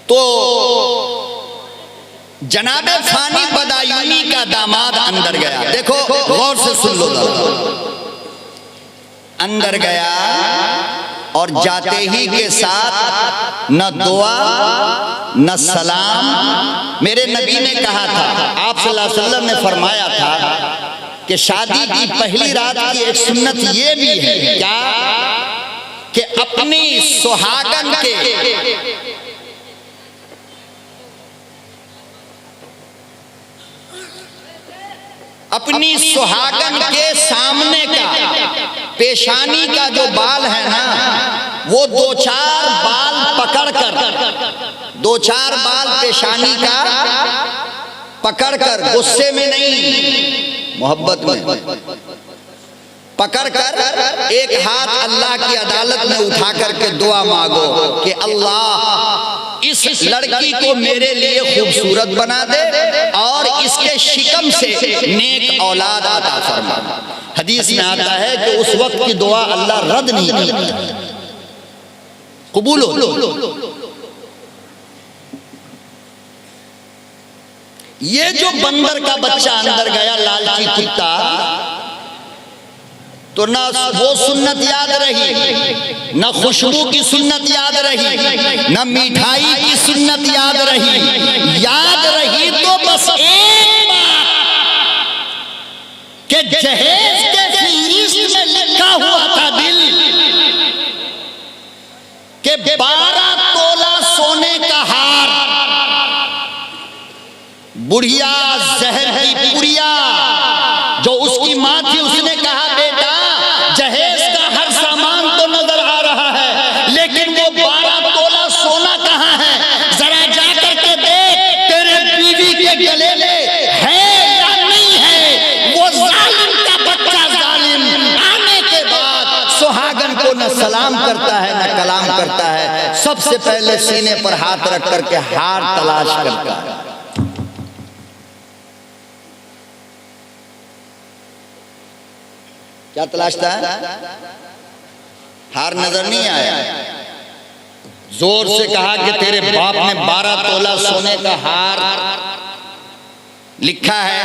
तो जनाबे फानी बदायूनी का दामाद अंदर गया। देखो गौर से सुन लो, अंदर गया और जाते ही के साथ न दुआ न सलाम। मेरे नबी ने कहा था, आप सल्लल्लाहु अलैहि वसल्लम ने फरमाया था कि शादी की पहली रात की एक सुन्नत ये भी है क्या कि अपनी सुहागन के अपनी सुहागन के सामने का पेशानी का जो बाल है ना, वो दो चार बाल पकड़कर, दो चार बाल पेशानी का पकड़कर, गुस्से में नहीं मोहब्बत में पकड़कर एक हाथ अल्लाह की अदालत में उठा करके दुआ मांगो कि अल्लाह इस लड़की को मेरे लिए खूबसूरत बना दे और इसके शिकम से नेक औलाद अता फरमा। हदीस में आता है कि उस वक्त की दुआ अल्लाह रद्द नहीं करता, कबूल हो। ये जो बंदर का बच्चा अंदर गया, लालची कुत्ता, तो ना वो सुन्नत याद रही, ना खुशबू की सुन्नत याद रही, ना मिठाई की सुन्नत याद रही। याद रही तो बस एक बात कि जहेज के फहरिस्त में लिखा हुआ था दिल के 12 तोला सोने का हार, बुढ़िया जहर की पुरिया जो उसकी माँ थी, उसने कहा बेटा जहेज का हर सामान तो नजर आ रहा है, लेकिन वो 12 तोला सोना कहाँ है, जरा जाकर के देख तेरे बीवी के गले में है या नहीं है। वो जालिम का बच्चा जालिम आने के बाद सुहागन को न सलाम करता है न कलाम करता है, सबसे पहले सीने पर हाथ रख करके हार तलाश करता है। क्या तलाशता है? हार नजर नहीं आया, जोर से कहा कि तेरे बाप ने 12 तोला सोने का हार लिखा है,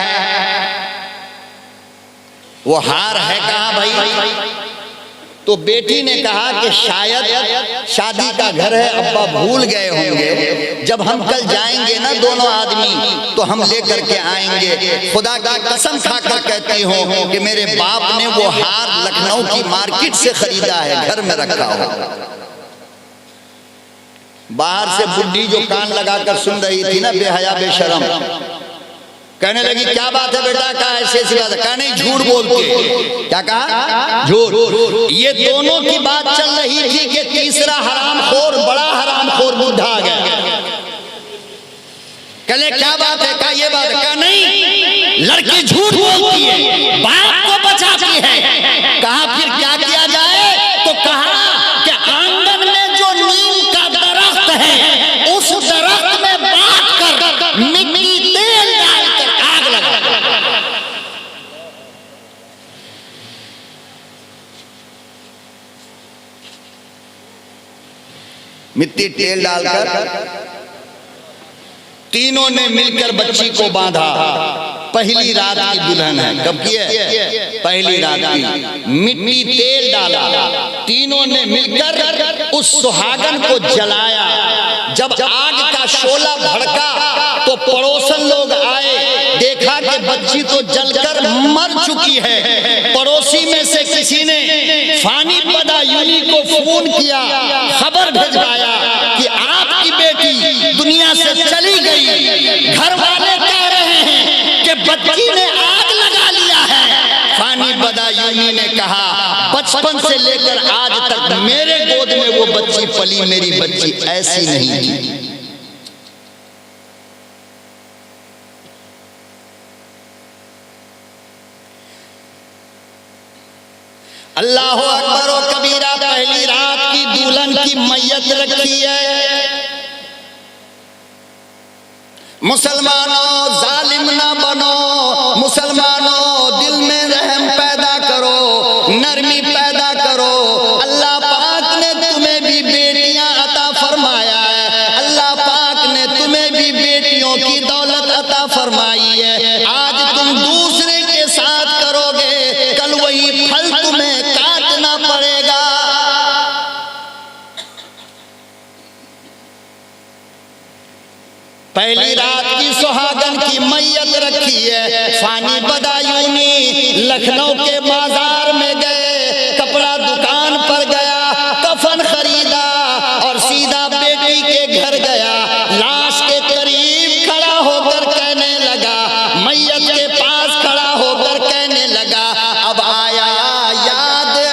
वो हार है कहां भाई? तो बेटी ने कहा कि शायद शादी का घर है, अब्बा भूल गए होंगे, जब हम कल जाएंगे ना दोनों आदमी तो हम लेकर के आएंगे। खुदा की कसम खाकर कहती हूँ कि मेरे बाप ने वो हार लखनऊ की मार्केट से खरीदा है, घर में रखा हो। बाहर से बुढ़ी जो कान लगाकर सुन रही थी ना, बेहया बेशरम, कहने लगी क्या बात है बेटा? कहा ऐसे ऐसी बात है। कहा नहीं, झूठ बोलते। क्या कहा? झूठ। ये दोनों की बात चल रही थी कि तीसरा हरामखोर, बड़ा हरामखोर बुढ़ा आ गया। कहले क्या बात है? कहा ये बात है। कहा नहीं, लड़की झूठ बोलती है, बात को बचाती है। कहा फिर क्या किया जाए? तो कहा कि आंगन में जो नीम का दरख्त है, उस दरख्त में बात कर मिट्टी तेल डालकर आग लगा। मिट्टी तेल डालकर तीनों ने मिलकर बच्ची को बांधा। पहली रात की दुल्हन है। कब की है? पहली रात की। मिट्टी तेल डाला, तीनों ने मिलकर उस सुहागन को जलाया। जब आग का शोला भड़का तो पड़ोसन लोग आए, देखा कि बच्ची तो जलकर मर चुकी है। पड़ोसी में से किसी ने फानी बदायूनी को फोन किया, खबर भिजवाया कि आपकी बेटी दुनिया से चली गई। घर वाले कह रहे हैं कि बच्ची ने आग लगा लिया है। फानी बदायूनी ने कहा बचपन से लेकर आज तक मेरे गोद में वो बच्ची पली, मेरी बच्ची ऐसी नहीं थी। अल्लाह अकबर और कबीरा। पहली रात की दुल्हन की मैयत रखी है। मुसलमानों जालिम ना बनो, मुसलमानों दिल में रहम पैदा करो, नरमी पैदा करो। अल्लाह पाक ने तुम्हें भी बेटियां अता फरमाया है। अल्लाह पाक पहली रात की सुहागन की मैयत रखी है। फानी बदायूनी लखनऊ के बाजार में गए, कपड़ा दुकान पर गया, कफन खरीदा और सीधा बेटी के घर गया। लाश के करीब खड़ा होकर कहने लगा, मैयत के पास खड़ा होकर कहने लगा, अब आया याद है,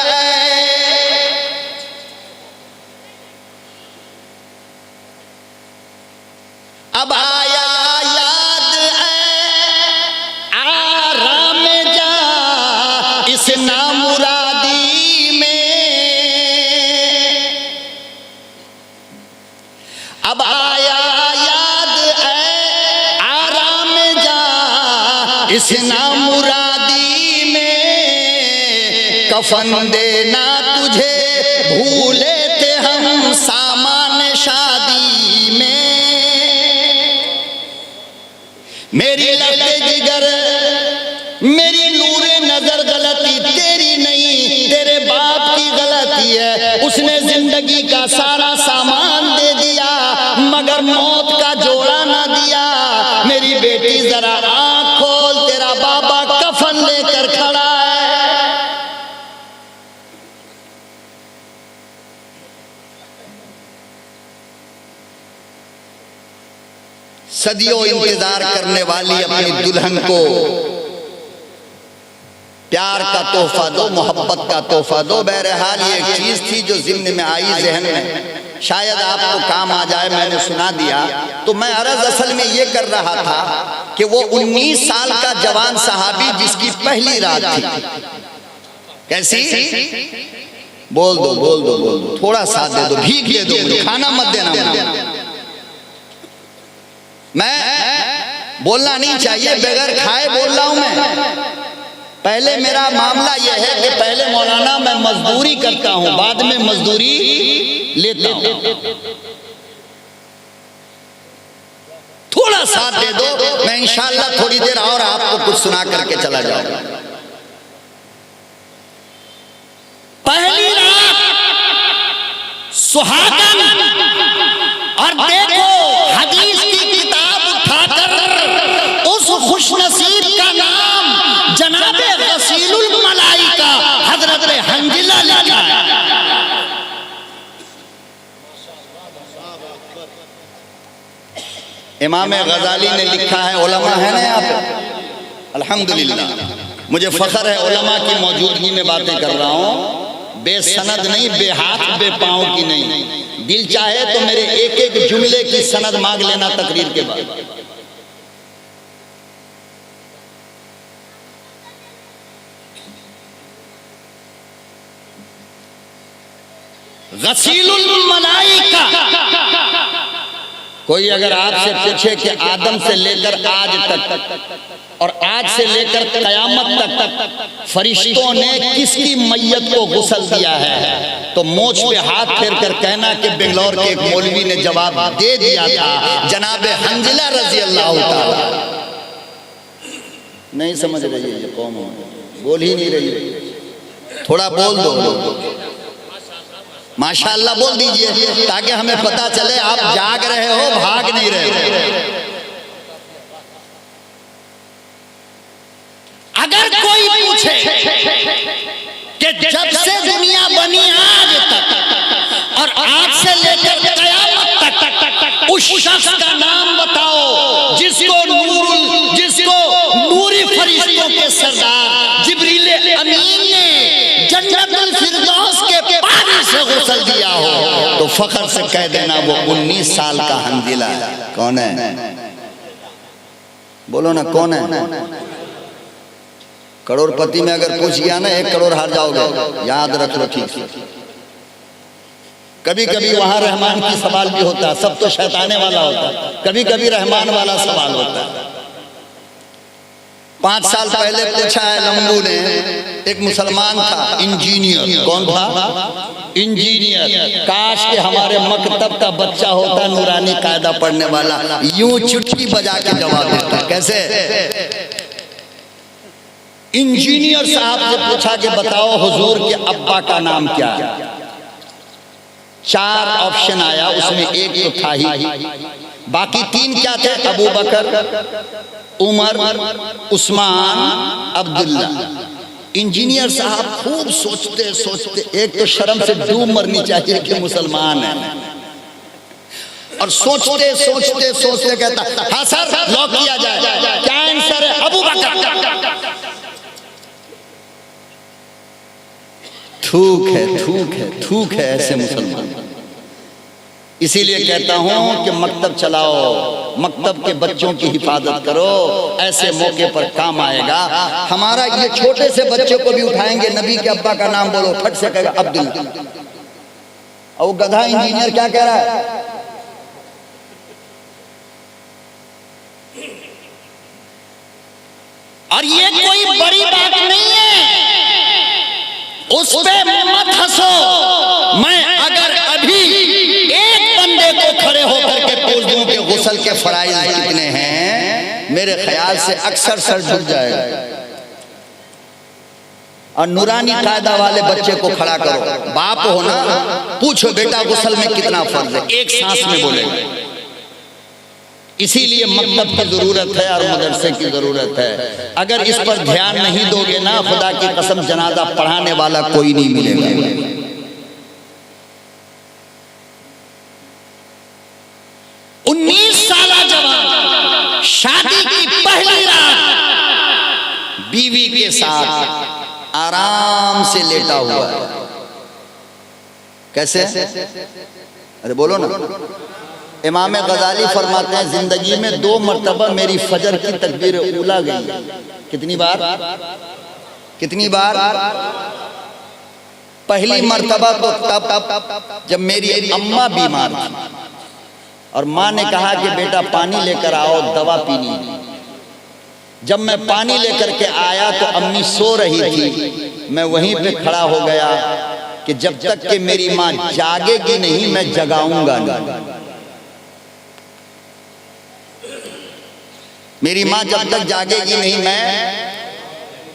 अब आया याद है, आराम जा इस नामुरादी में, अब आया याद है, आराम जा इस नामुरादी में, कफन देना तुझे भूले थे हम सामान शादी में। मेरी लफ्ज़े जिगर, मेरी नूरे नजर गलती तेरी नहीं, तेरे बाप की गलती है। उसने जिंदगी का सारा सामान दे दिया मगर मौत का जोड़ा ना दिया। मेरी बेटी जरा आंख खोल, तेरा बाबा कफन लेकर खड़ा है। सदियों इंतजार करने वाली अपनी दुल्हन को प्यार का तोहफा दो, मोहब्बत का तोहफा दो। बहरहाल ये एक चीज थी जो ज़िम्न में आई जहन में, शायद आपको काम आ जाए, मैंने सुना दिया। तो मैं अर्ज असल में ये कर रहा था कि वो 19 साल का जवान सहाबी जिसकी पहली रात थी, कैसी, बोल दो बोल दो बोल दो, थोड़ा साथ दे दो, भीख दे दो, मुझे खाना मत देना मुझे। मैं बोलना नहीं चाहिए, बगैर खाए बोल रहा हूं मैं। पहले मेरा मामला यह है कि पहले मौलाना मैं मजदूरी करता हूं, बाद में मजदूरी लेता हूं। थोड़ा साथ दे दो, मैं इंशाअल्लाह थोड़ी देर और आपको कुछ सुना करके चला जाऊंगा। पहली रात सुहागन, और देखो हदीस की किताब उठाकर उस खुशनसीब का नाम जनाबे गसीलुल मलाइका हजरत हंजिला लिखा है। इमाम गजाली ने लिखा है, उलमा है ना यहाँ पे, अल्हम्दुलिल्लाह मुझे फख्र है उलमा की मौजूदगी में बातें कर रहा हूँ, बेसनद नहीं, बेहाथ बेपांव की नहीं। दिल चाहे तो मेरे एक एक जुमले की सनद मांग लेना तकरीर के बाद। गसीलुल मलाइका, कोई अगर आपसे पूछे कि आदम से लेकर आज तक और आज से लेकर कयामत तक फरिश्तों ने किसकी मैयत को गुस्ल दिया है, तो मोछ पे हाथ फेर कर कहना कि बेंगलोर के एक मौलवी ने जवाब दे दिया था, जनाबे हंजिला रजी अल्लाह ताला। नहीं समझ रही है ये कौन, बोल ही नहीं रही है, थोड़ा बोल दो, माशाअल्लाह बोल दीजिए ताकि हमें पता चले आप जाग रहे हो, भाग नहीं रहे हो। अगर कोई पूछे कि जब से दुनिया बनी आज तक और आज से लेकर क़यामत तक उस शख्स का नाम बताओ जिसको नूरी फरिश्तों के सरदार जिब्रील अमीन ने जन्नतुल फिरदौस के पानी से गुस्ल दिया हो, तो फख्र से कह देना वो 19 साल का हंजिला है। कौन है, बोलो ना कौन है। करोड़पति में अगर पूछ गया ना 1 करोड़ हार जाओगे, याद रख लो ठीक से। कभी कभी वहां रहमान की सवाल भी होता है, सब तो शैताने वाला होता है, कभी कभी रहमान वाला सवाल होता है। 5 साल पहले पूछा है लम्बू ने, एक मुसलमान था इंजीनियर, कौन था, इंजीनियर, काश के हमारे मकतब का बच्चा होता नूरानी कायदा पढ़ने वाला, यूं चुटकी बजा के जवाब देता। कैसे, इंजीनियर साहब से पूछा कि बताओ हुजूर के अब्बा का नाम क्या है। 4 ऑप्शन आया, उसमें एक तो था ही बाकी तीन क्या थे? अबू बकर, उमर, उस्मान, अब्दुल्ला। इंजीनियर साहब खूब सोचते सोचते, एक तो शर्म से डूब मरनी चाहिए कि मुसलमान है, और सोचते सोचते सोचते कहता हाँ सर लॉक किया जाए, क्या आंसर है? अबू बकर। थूक है, थूक है, थूक है ऐसे मुसलमान। इसीलिए कहता हूं कि मकतब चलाओ, मकतब के बच्चों की हिफाजत करो, ऐसे मौके पर काम आएगा। हमारा ये छोटे से बच्चे को भी उठाएंगे, नबी के अब्बा का नाम बोलो, फट से कहेगा अब्दुल्ला। और वो गधा इंजीनियर क्या कह रहा है? और ये कोई बड़ी बात नहीं है, उस पे मत हंसो। मैं अगर अभी एक बंदे को खड़े होकर के पूछ दूं कि गुस्ल के फराइज कितने हैं, मेरे ख्याल से अक्सर सर झुक जाएगा। और नूरानी कायदा वाले बच्चे को खड़ा करो, बाप हो ना, पूछो बेटा गुस्ल में कितना फर्ज है, एक सांस में बोलेगा। इसीलिए मकतब की जरूरत है और मदरसे की जरूरत है। अगर इस पर ध्यान नहीं दोगे ना, खुदा की कसम जनाजा पढ़ाने वाला कोई नहीं मिलेगा। 19 साल जवान शादी की पहली रात बीवी के साथ आराम से लेटा हुआ है। कैसे? अरे बोलो ना। इमाम गजाली फरमाते हैं जिंदगी में 2 मरतबा मेरी फजर की तकबीर उला गई। कितनी बार? कितनी बार? पहली मरतबा तो तब जब मेरी अम्मा बीमार थी और माँ ने कहा कि बेटा पानी लेकर आओ, दवा पीनी। जब मैं पानी लेकर के आया तो अम्मी सो रही थी। मैं वहीं पे खड़ा हो गया कि जब तक कि मेरी माँ जागेगी नहीं मैं जगाऊंगा नहीं। मेरी माँ जब तक जागेगी नहीं,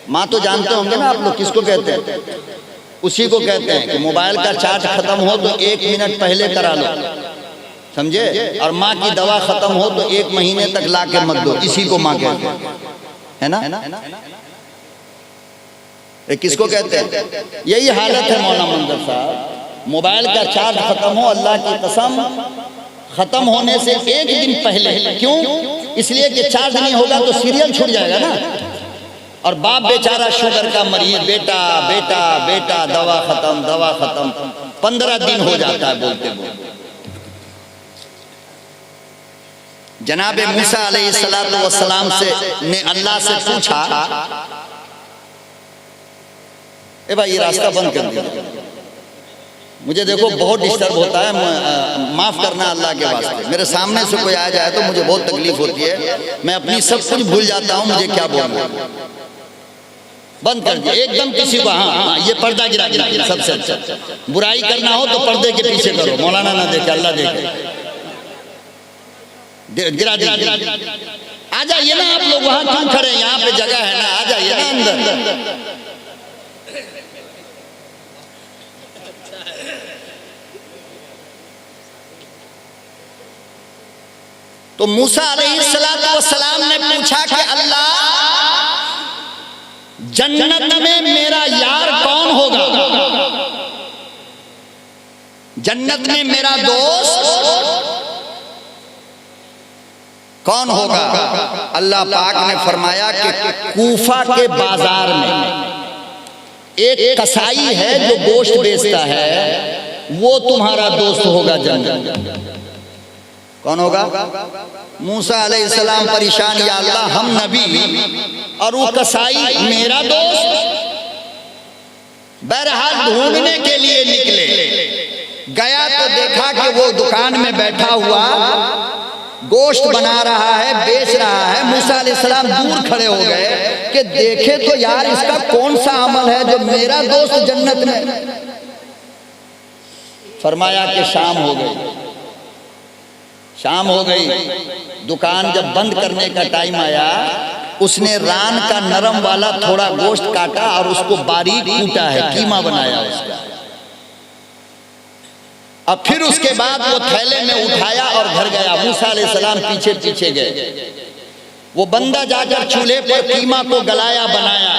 माँ तो जानते होंगे ना आप लोग किसको कहते हैं? उसी को कहते हैं कि मोबाइल का चार्ज खत्म हो तो 1 मिनट पहले करा लो, समझे? और माँ की दवा खत्म हो तो 1 महीने तक ला के मत दो, इसी को माँ कहते हैं, है ना? किसको कहते हैं? यही हालत है मौलाना मंजर साहब। मोबाइल का चार्ज खत्म हो, अल्लाह की कसम खत्म होने से 1 दिन पहले। क्यों? इसलिए कि चार्ज नहीं होगा तो सीरियल छूट जाएगा ना। और बाप बेचारा शुगर का मरीज, बेटा बेटा बेटा दवा खत्म, दवा खत्म। 15 दिन हो जाता है बोलते बोलते। जनाबे मूसा अलैहिस्सलातु वस्सलाम से ने अल्लाह से पूछा, ए भाई ये रास्ता बंद कर दिया, मुझे देखो बहुत डिस्टर्ब होता है, माफ करना अल्लाह के वास्ते। मेरे सामने से कोई आ जाए तो मुझे बहुत तकलीफ होती है, मैं अपनी सब कुछ भूल जाता हूँ, मुझे क्या बोलना। बंद कर दिया एकदम किसी को। हाँ, ये पर्दा गिरा गिरा सबसे अच्छा। बुराई करना हो तो पर्दे के पीछे करो, मौलाना ना देखे, अल्लाह देखे। गिरा दिया। आ जाइए ना आप लोग, वहां क्यों खड़े? यहाँ पे जगह है ना, आ जाइए ना अंदर। तो मूसा अलैहिस्सलातु वस्सलाम ने पूछा कि अल्लाह जन्नत में मेरा यार कौन होगा? जन्नत में मेरा दोस्त कौन होगा? अल्लाह पाक ने फरमाया कि कूफा के बाजार में एक कसाई है जो गोश्त बेचता है, वो तुम्हारा दोस्त होगा जन्नत। कौन होगा? मूसा अलैहिस्सलाम परेशान, या अल्लाह हम नबी और वो कसाई मेरा दोस्त। बहरहाल ढूंढने के लिए निकले, गया तो देखा कि वो दुकान में बैठा हुआ गोश्त बना रहा है, बेच रहा है। मूसा अलैहिस्सलाम दूर खड़े हो गए कि देखे तो यार इसका कौन सा अमल है जो मेरा दोस्त जन्नत में। फरमाया कि शाम हो गई। शाम हो गई, दुकान जब बंद करने का टाइम आया, उसने रान का नरम वाला थोड़ा गोश्त काटा और उसको बारीक कूटा है, कीमा बनाया उसका। अब फिर उसके बाद वो थैले में उठाया और घर गया। मूसा अलैहिस्सलाम पीछे पीछे गए। वो बंदा जाकर चूल्हे पर कीमा को गलाया बनाया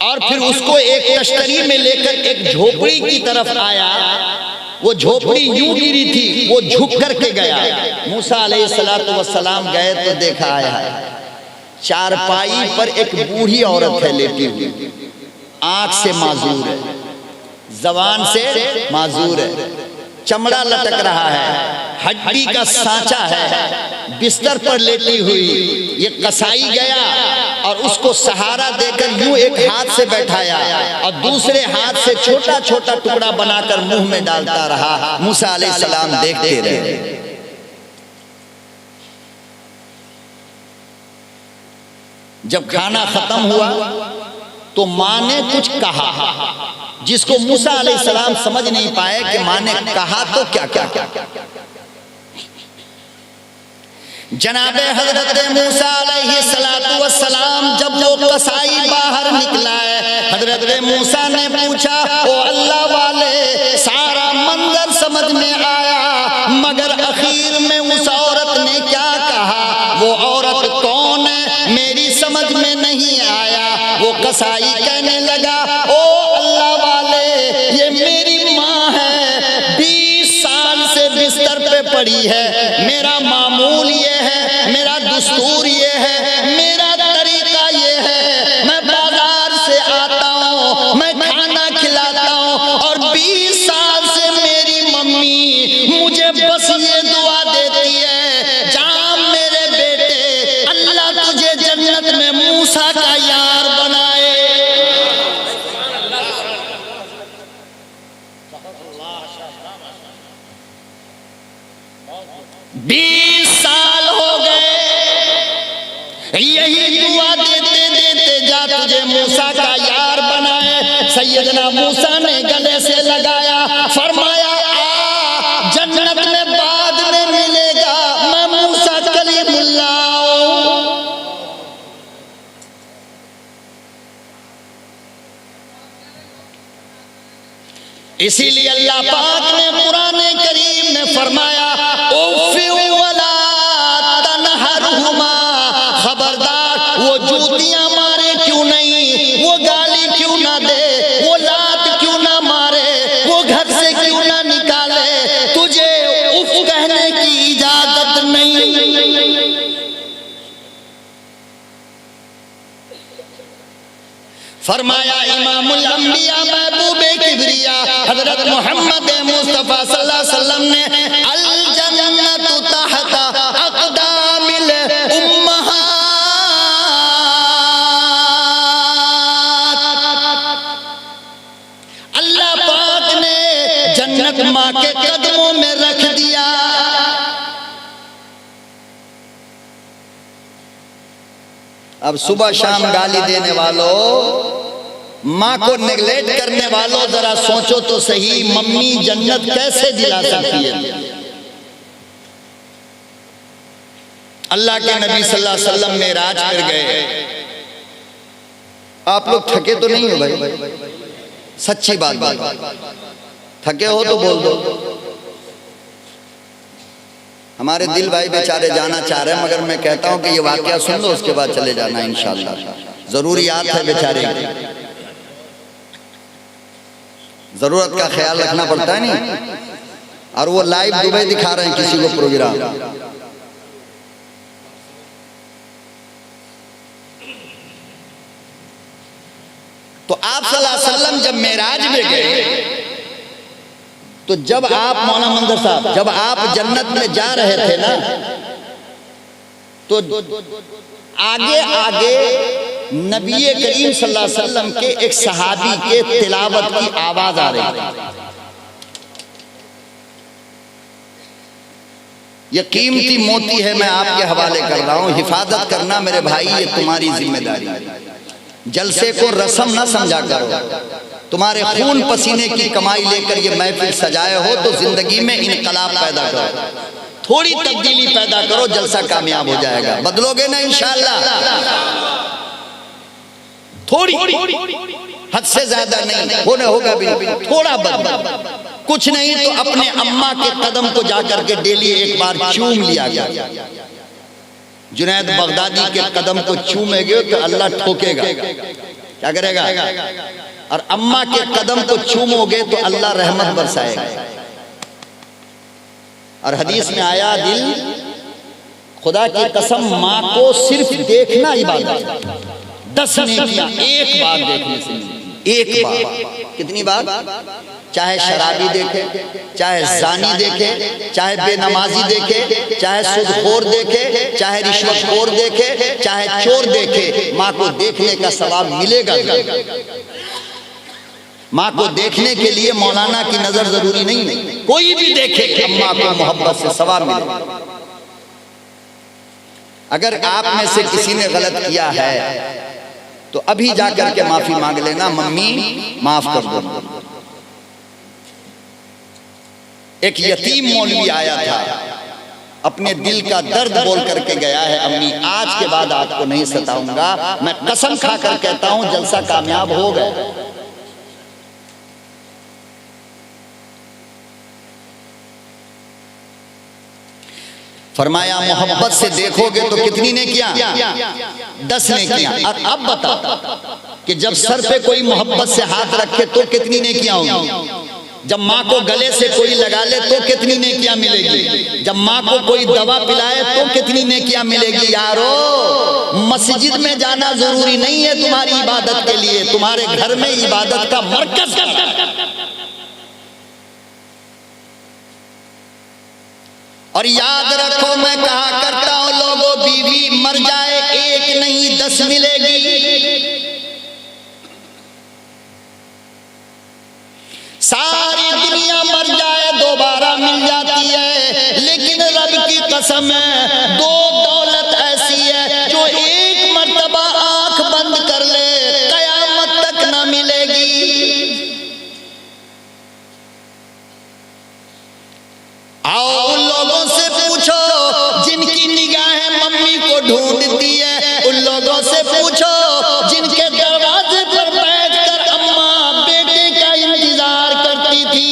और फिर उसको एक तश्तरी में लेकर एक झोपड़ी की तरफ आया। वो झोपड़ी यूं गिरी थी, वो झुक करके गया। मूसा अलैहिस्सलाम गए तो देखा है चारपाई पर एक बूढ़ी औरत है लेटी हुई, आंख से माजूर है, जबान से माजूर है, चमड़ा लटक रहा है, हड्डी का सांचा है, बिस्तर पर लेटी हुई। ये कसाई गया और उसको सहारा देकर यूं एक हाथ से बैठाया और दूसरे हाथ से छोटा छोटा टुकड़ा बनाकर मुंह में डालता रहा। मूसा अलैहिस्सलाम देखते रहे। जब खाना खत्म हुआ तो माँ ने कुछ कहा जिसको मूसा अलैहिस्सलाम समझ नहीं पाए कि माँ ने कहा तो क्या क्या क्या। जनाबे हजरत मूसा अलैहिस्सलाम जब वो कसाई बाहर निकला है, हजरत मूसा ने पूछा, ओ अल्लाह वाले, सारा मंजर समझ में आया मगर आखिर में उस औरत ने क्या कहा, वो औरत कौन है मेरी समझ में नहीं आया। वो कसाई कहने लगा, ओ अल्लाह वाले, ये मेरी माँ है, 20 साल से बिस्तर पे पड़ी है। मेरा मामूल ये है, मेरा दस्तूर ये है, मेरा तरीका ये है, मैं बाजार से आता हूँ, मैं खाना खिलाता हूँ और 20 साल से मेरी मम्मी मुझे बस ये दुआ देती है, जा मेरे बेटे, अल्लाह तुझे जन्नत में मूसा का यार बनाए। 20 साल हो गए यही दुआ देते देते, जा तुझे मूसा का यार बनाए। सैयदना मूसा ने गले से लगाया, फरमाया आ जन्नत में बाद में मिलेगा, मैं मूसा कलीमुल्लाह। इसीलिए अल्लाह पाक ने कुरान करीम में फरमाया, खबरदार वो जूतियां मारे क्यों नहीं, वो गाली क्यों ना दे, वो लात क्यों ना मारे, वो घर से क्यों ना निकाले, तुझे उफ कहने की इजाजत नहीं। फरमाया इमामुल अंबिया महबूबे किबरिया हजरत मोहम्मद मुस्तफा सल्लल्लाहु अलैहि वसल्लम ने अल जन्नतु तहता अक़दामिल उम्महात, अल्लाह पाक ने जन्नत माँ के कदमों में रख दिया। अब सुबह शाम गाली देने वालों, माँ को नेगलेक्ट करने वालों, जरा सोचो तो सही, मम्मी जन्नत कैसे दिला सकती है। अल्लाह के नबी सल्लल्लाहु अलैहि वसल्लम मेराज पर गए। आप लोग थके तो नहीं हो भाई? सच्ची बात, थके हो तो बोल दो। हमारे दिल भाई बेचारे जाना चाह रहे हैं, मगर मैं कहता हूं कि ये वाकया सुन लो, उसके बाद चले जाना इंशाअल्लाह। जरूरियात है बेचारे, जरूरत का ख्याल रखना पड़ता है नहीं। और वो लाइव दुबई दिखा रहे हैं किसी को प्रोग्राम। तो आप सल्लल्लाहु अलैहि वसल्लम जब मेराज में गए, तो जब आप मौलाना मंदर साहब, जब आप जन्नत में जा रहे थे ना, तो आगे आगे नबी करीम सल्लल्लाहु अलैहि वसल्लम के एक सहाबी के तिलावत की आवाज आ रही थी। ये कीमती मोती है, मैं आपके हवाले कर रहा हूं, हिफाजत करना मेरे भाई, ये तुम्हारी जिम्मेदारी है। जलसे को रस्म ना समझा करो, तुम्हारे खून पसीने की कमाई लेकर ये महफिल सजाए हो तो जिंदगी में इनकलाब पैदा करो, थोड़ी तब्दीली पैदा करो, जलसा कामयाब हो जाएगा। बदलोगे ना इंशाअल्लाह, थोड़ी, हद से ज्यादा नहीं, होने होगा भी थोड़ा बदल। कुछ नहीं तो अपने अम्मा के कदम को जाकर के डेली एक बार चूम लिया गया। जुनैद बगदादी के कदम को चूमेगे तो अल्लाह ठोकेगा, क्या करेगा? और अम्मा के कदम को चूमोगे तो अल्लाह रहमत बरसाएगा। और हदीस में आया, दिल खुदा की कसम माँ को सिर्फ देखना इबादत है। 10 नेकियां एक बार देखने से मिलेगी, एक बार। कितनी बार? चाहे शराबी देखे, चाहे जानी देखे, चाहे बेनमाजी देखे, चाहे सूदखोर देखे, चाहे रिश्वतखोर देखे, चाहे चोर देखे, माँ को देखने का सवाब मिलेगा। माँ को देखने के लिए मौलाना की नजर जरूरी नहीं है, कोई भी देखे अम्मा को मोहब्बत से सवाब मिलेगा। अगर आप में से किसी ने गलत किया है तो अभी जाकर के माफी मांग लेना, मम्मी माफ कर दो। एक यतीम मौलवी आया था, अपने दिल का दर्द बोल करके गया है, अम्मी आज के बाद आपको नहीं सताऊंगा, मैं कसम खाकर कहता हूं जलसा कामयाब हो गया। फरमाया मोहब्बत से देखोगे तो कितनी नेकियां? 10 नेकियां। और अब बता कि जब सर पे कोई मोहब्बत से हाथ रखे तो कितनी नेकियां होंगी? जब माँ को गले से कोई लगा ले तो कितनी नेकियां मिलेगी? जब माँ को कोई दवा पिलाए तो कितनी नेकियां मिलेगी? यारो, मस्जिद में जाना जरूरी नहीं है तुम्हारी इबादत के लिए, तुम्हारे घर में इबादत का मरकज है। और याद रखो, मैं कहा करता हूं लोगों, बीवी मर जाए एक नहीं 10 मिलेगी। सारी दुनिया मर जाए दोबारा मिल जाती है, लेकिन रब की कसम है, 2 दौलत ऐसी है जो एक मर्तबा आंख बंद कर ले कयामत तक न मिलेगी। आओ उन लोगों से पूछो जिनकी निगाहें मम्मी को ढूंढती है, उन लोगों से पूछो जिनके दरवाजे पर बैठकर अम्मा बेटे का इंतजार करती थी।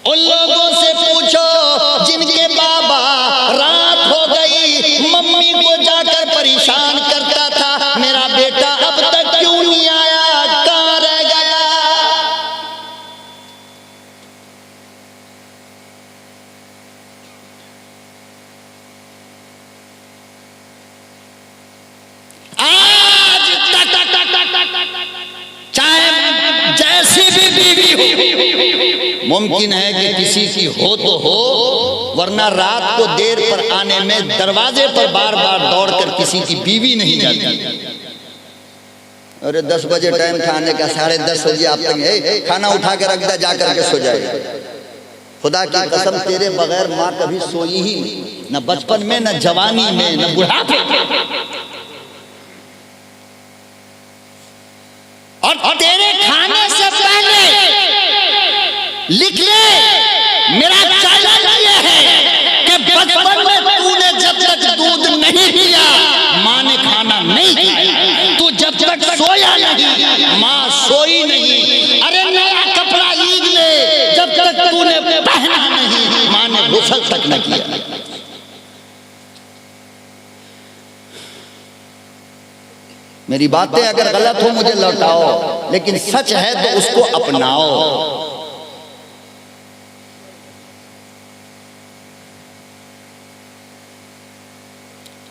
उन लोगों से पूछो जिनके बाबा रात हो गई मम्मी को जाकर परेशान करता था, मेरा बेटा अब तक क्यों नहीं आया, कहां रह गया? चाहे जैसी भी बीवी हो, मुमकिन है कि किसी की हो तो हो, वरना रात को देर पर आने में दरवाजे पर बार बार दौड़कर किसी की बीवी नहीं जाती। अरे 10 बजे टाइम खाने का, 10:30 बजे आप तक खाना उठा के रख दे, जाकर के सो जाए। खुदा की कसम तेरे बगैर माँ कभी सोई ही नहीं, न बचपन में, न जवानी में, न बुढ़ापे में। और तेरे खाने से पहले लिख ले, मेरा चैलेंज ये है कि बचपन में तूने जब तक दूध नहीं पिया माँ ने खाना नहीं खाया, तू जब तक सोया नहीं माँ सोई नहीं। अरे नया कपड़ा ईद ले, जब तक तूने पहना नहीं माँ ने गुस्ल तक न किया। मेरी बातें अगर गलत हो मुझे लौटाओ, लेकिन सच है तो उसको अपनाओ।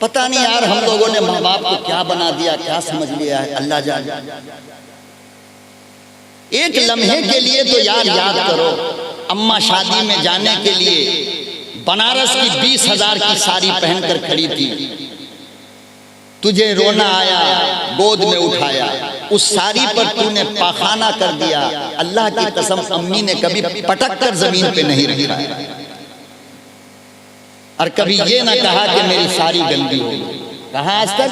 पता नहीं यार हम लोगों ने माँ बाप को क्या बना दिया, क्या समझ लिया है, अल्लाह जाने। एक लम्हे के लिए तो यार याद करो, अम्मा शादी में जाने के लिए बनारस की 20,000 की साड़ी पहनकर खड़ी थी, तुझे रोना आया, गोद में उठाया, उस साड़ी पर तूने पाखाना कर दिया। अल्लाह की कसम अम्मी ने कभी पटक कर जमीन पे नहीं रखा और कभी ये ना कहा कि मेरी साड़ी गंदी हो गई। कहा आज तक?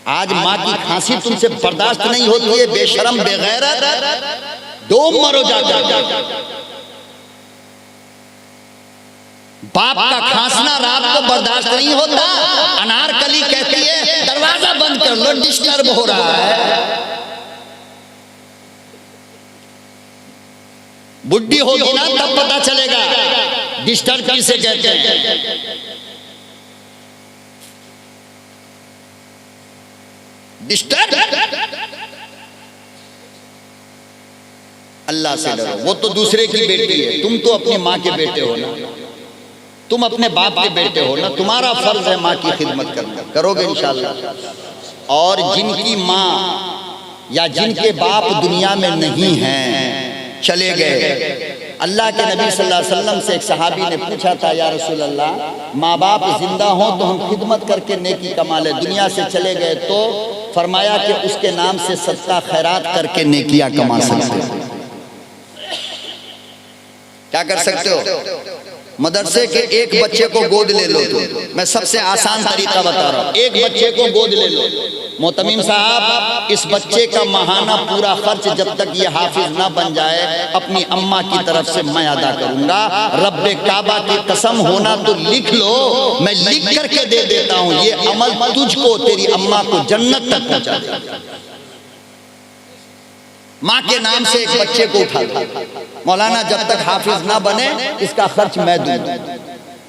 आज माँ की खांसी तुमसे बर्दाश्त नहीं होती है, बेशरम बेगैरत, दो मरो जाकर। बाप का खांसना रात को बर्दाश्त नहीं होता। अनारकली कहती है दरवाजा बंद कर लो, डिस्टर्ब हो रहा है। बुढ़ी होगी ना तब पता चलेगा डिस्टर्ब किसे कहते हैं। डिस्टर्ब, अल्लाह से डरो। वो तो दूसरे की बेटी है, तुम तो अपनी माँ के बेटे हो ना, तुम अपने बाप के बेटे हो ना, तुम्हारा फर्ज है माँ की खिदमत करना, करोगे इंशाअल्लाह। और जिनकी माँ या जिनके बाप दुनिया में नहीं हैं, चले गए, अल्लाह के नबी सल्लल्लाहु अलैहि वसल्लम से एक सहाबी ने पूछा था, या रसूल अल्लाह, माँ बाप जिंदा हो तो हम खिदमत करके नेकी कमा ले, दुनिया से चले गए तो फरमाया कि उसके नाम से सदका खैरात करके नेकियां कमा सकते हो। क्या कर सकते हो? मदरसे के एक बच्चे को गोद ले लो। तो मैं सबसे आसान तरीका बता रहा हूँ, एक बच्चे को गोद ले लो। मोहतमीम साहब, इस बच्चे का माहाना पूरा खर्च जब तक ये हाफिज ना बन जाए अपनी अम्मा की तरफ से मैं अदा करूंगा। रब्बे काबा की कसम, होना तो लिख लो, मैं लिख करके दे देता हूँ, ये अमल तुझको तेरी अम्मा को जन्नत तक पहुंचा देगा। माँ के नाम से एक बच्चे को उठा दो। मौलाना जब तक हाफिज ना बने इसका खर्च मैं दूं,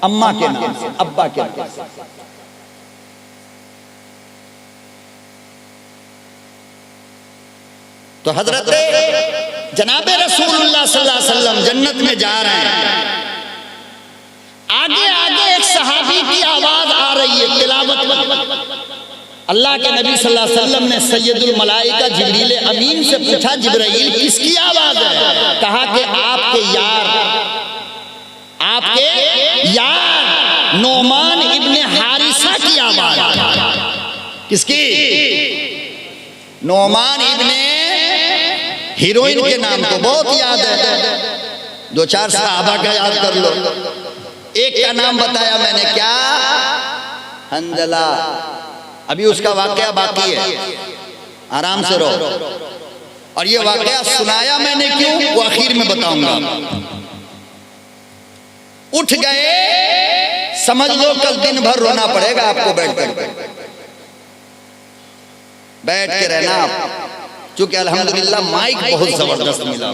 अम्मा के नाम से, अब्बा के नाम से। तो हजरत जनाबे रसूलुल्लाह सल्लल्लाहु अलैहि वसल्लम जन्नत में जा रहे हैं, आगे आगे एक सहाबी की आवाज आ रही है तिलावत। अल्लाह के नबी सल्लल्लाहु अलैहि वसल्लम ने सैयदुल मलाइका जिब्रील अमीन से पूछा, जिब्राइल किसकी आवाज है? कहा कि आपके यार नोमान इब्ने हारिसा की आवाज। किसकी? नोमान इब्ने, हीरोइन के नाम तो बहुत याद है, दो चार सहाबा का याद कर लो। एक का नाम बताया मैंने, क्या? हंजला। अभी उसका वाकया बाकी है, आराम से रहो। और ये वाकया सुनाया मैंने क्यों, वो आखिर में बताऊंगा। उठ गए, समझ लो कल दिन भर रोना पड़ेगा आपको बैठ के रहना आप, क्योंकि अल्हम्दुलिल्लाह माइक बहुत जबरदस्त मिला।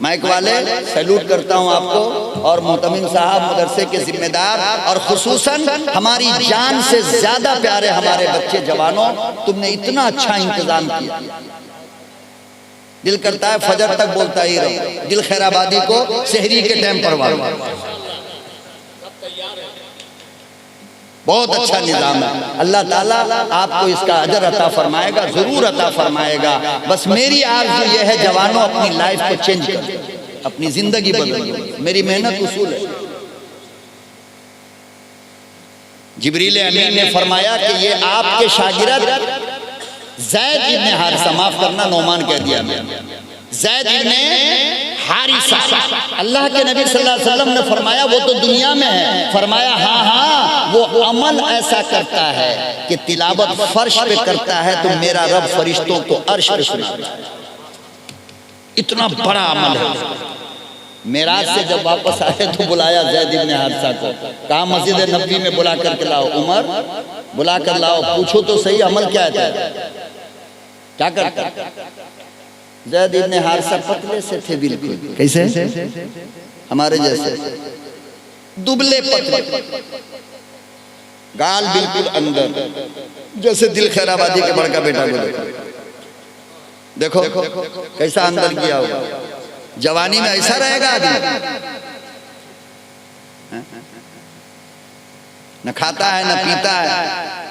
माइक वाले सैल्यूट करता हूं आपको, और मोहतमिम साहब, मदरसे के जिम्मेदार, और खुसूसन हमारी जान से ज्यादा प्यारे हमारे बच्चे जवानों, तुमने इतना अच्छा इंतजाम किया। दिल करता है फजर तक बोलता ही रहो, दिल खैराबादी को शहरी के टाइम पर बहुत अच्छा निजाम है। अल्लाह ताला आपको इसका अजर अता फरमाएगा, जरूर अता फरमाएगा। बस मेरी आरज़ू ये है जवानों, अपनी लाइफ को चेंज कर, अपनी जिंदगी बदलो। मेरी मेहनत उसूल है। जिब्रील अमीन ने फरमाया कि ये आपके शागिर्द ज़ैद इब्ने हारिसा, माफ करना नोमान कह दिया मैंने, ज़ैद इब्ने हारिसा। अल्लाह के नबी सल्लल्लाहु अलैहि वसल्लम ने फरमाया वो तो दुनिया में है। फरमाया हाँ, वो अमल ऐसा करता है कि तिलावत फर्श पे करता है तो मेरा रब फरिश्तों को अर्श पे सुनाता है। इतना बड़ा अमल है। मेराज से जब वापस आए तो बुलाया ज़ैद इब्ने हारिसा को, कहा मस्जिद नबवी में बुला करके लाओ, उमर बुला कर लाओ, पूछो तो सही अमल क्या है, क्या करता। ज़ैद इब्ने हारिसा पतले से थे, बिल्कुल कैसे, हमारे जैसे, दुबले पतले, गाल बिल्कुल अंदर, जैसे दिल खैराबादी के बड़का बेटा को देखो कैसा अंदर किया होगा। जवानी में ऐसा रहेगा आदमी, न खाता है न पीता है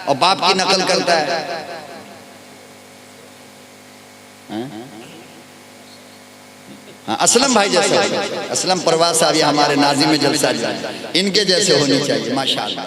और बाप की नकल करता है। हाँ, असलम भाई जैसे, असलम परवाज साहब हमारे नाज़िम जलसा, इनके जैसे होनी चाहिए माशाअल्लाह।